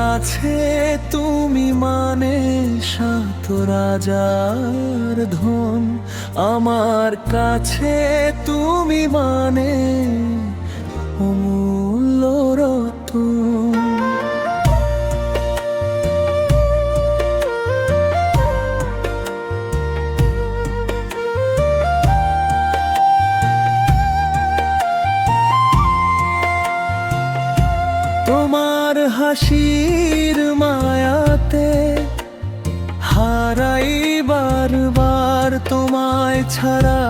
কাছে তুমি মানে সাত রাজার ধন, আমার কাছে তুমি মানে অমূল্য রতন। তোমার হাসির মায়াতে হারাই বারবার, তোমায় ছাড়া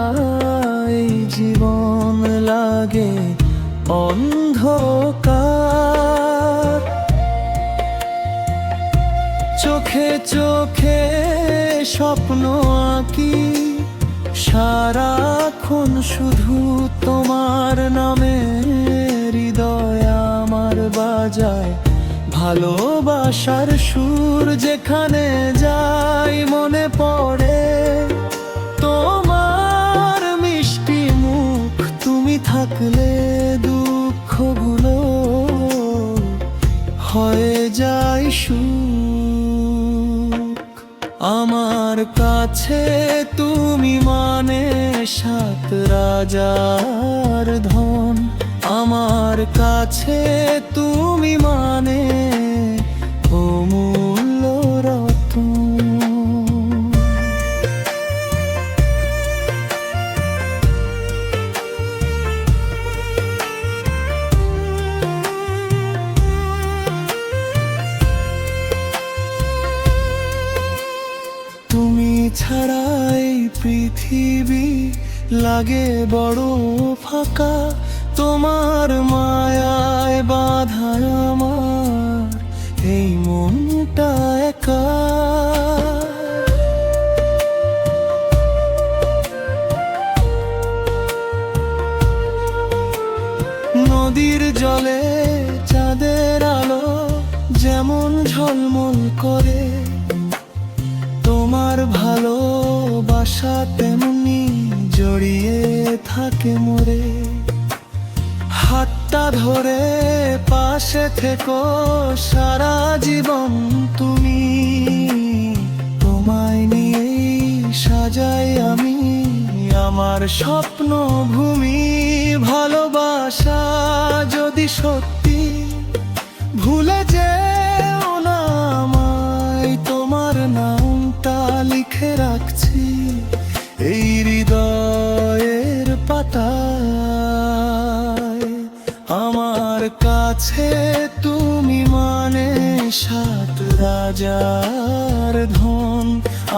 এই জীবন লাগে অন্ধকার। চোখে চোখে স্বপ্ন আঁকি, সারাক্ষণ শুধু তোমার নামে হৃদয় আমার বাজায় ভালোবাসার সুর। যেখানে যাই মনে পড়ে তোমার মিষ্টি মুখ, তুমি থাকলে দুঃখগুলো হয়ে যায় সুখ। আমার কাছে তুমি মানে সাত রাজার ধন, আমার কাছে তুমি মানে অমূল্য রতন। তুমি ছাড়াই পৃথিবী লাগে বড় ফাঁকা, তোমার মায়ায় বাঁধা আমার এই মনটা একা। নদীর জলে চাঁদের আলো যেমন ঝলমল করে, তোমার ভালোবাসা তেমনি জড়িয়ে থাকে মোরে। হাতটা ধরে পাশে থেকো সারা জীবন তুমি, তোমায় নিয়েই সাজাই আমি আমার স্বপ্ন ভূমি। ভালোবাসা যদি সত্যি ভুলে যেও না আমায়, তোমার নামটা লিখে রাখছি এই হৃদয়ের পাতায়। আমার কাছে তুমি মানে সাত রাজার ধন,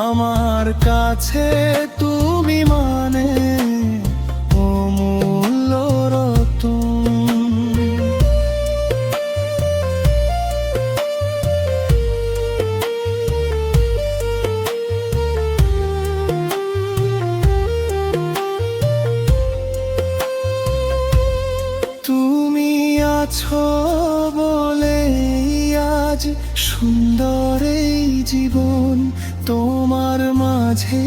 আমার কাছে তুমি মানে অমূল্য রতন। তুমি আছো বলে আজ সুন্দর এই জীবন, তোমার মাঝে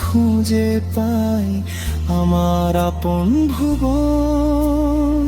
খুঁজে পাই আমার আপন ভুবন।